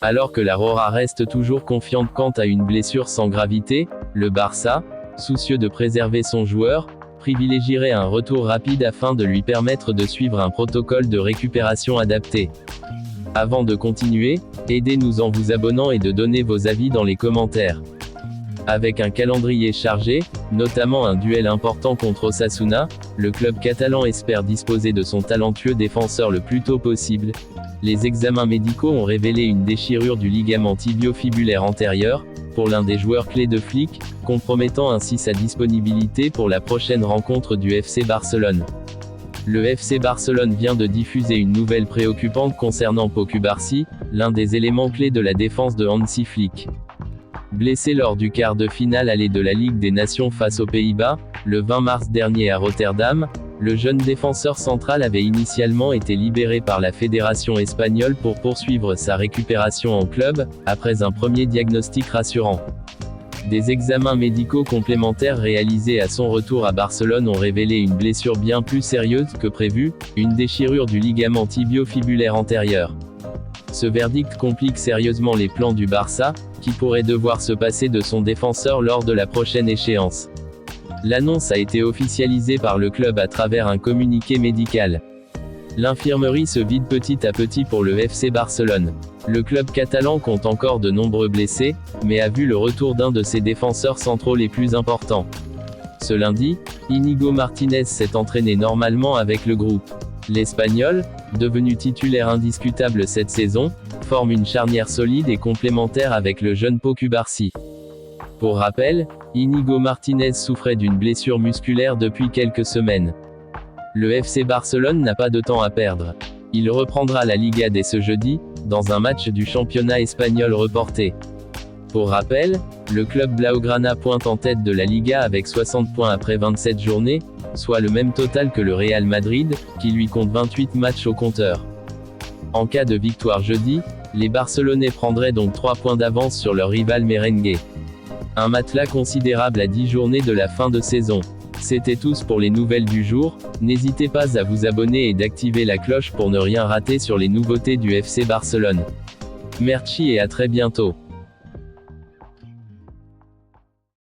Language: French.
Alors que la Roja reste toujours confiante quant à une blessure sans gravité, le Barça, soucieux de préserver son joueur, privilégierait un retour rapide afin de lui permettre de suivre un protocole de récupération adapté. Avant de continuer, aidez-nous en vous abonnant et de donner vos avis dans les commentaires. Avec un calendrier chargé, notamment un duel important contre Osasuna, le club catalan espère disposer de son talentueux défenseur le plus tôt possible. Les examens médicaux ont révélé une déchirure du ligament tibio-fibulaire antérieur, pour l'un des joueurs clés de Flick, compromettant ainsi sa disponibilité pour la prochaine rencontre du FC Barcelone. Le FC Barcelone vient de diffuser une nouvelle préoccupante concernant Pau Cubarsí, l'un des éléments clés de la défense de Hansi Flick. Blessé lors du quart de finale aller de la Ligue des Nations face aux Pays-Bas, le 20 mars dernier à Rotterdam, le jeune défenseur central avait initialement été libéré par la fédération espagnole pour poursuivre sa récupération en club, après un premier diagnostic rassurant. Des examens médicaux complémentaires réalisés à son retour à Barcelone ont révélé une blessure bien plus sérieuse que prévu, une déchirure du ligament tibio-fibulaire antérieur. Ce verdict complique sérieusement les plans du Barça, qui pourrait devoir se passer de son défenseur lors de la prochaine échéance. L'annonce a été officialisée par le club à travers un communiqué médical. L'infirmerie se vide petit à petit pour le FC Barcelone. Le club catalan compte encore de nombreux blessés, mais a vu le retour d'un de ses défenseurs centraux les plus importants. Ce lundi, Íñigo Martínez s'est entraîné normalement avec le groupe. L'Espagnol, devenu titulaire indiscutable cette saison, forme une charnière solide et complémentaire avec le jeune Pau Cubarsí. Pour rappel, Íñigo Martínez souffrait d'une blessure musculaire depuis quelques semaines. Le FC Barcelone n'a pas de temps à perdre. Il reprendra la Liga dès ce jeudi, dans un match du championnat espagnol reporté. Pour rappel, le club Blaugrana pointe en tête de la Liga avec 60 points après 27 journées, soit le même total que le Real Madrid, qui lui compte 28 matchs au compteur. En cas de victoire jeudi, les Barcelonais prendraient donc 3 points d'avance sur leur rival merengue. Un matelas considérable à 10 journées de la fin de saison. C'était tout pour les nouvelles du jour, n'hésitez pas à vous abonner et d'activer la cloche pour ne rien rater sur les nouveautés du FC Barcelone. Merci et à très bientôt.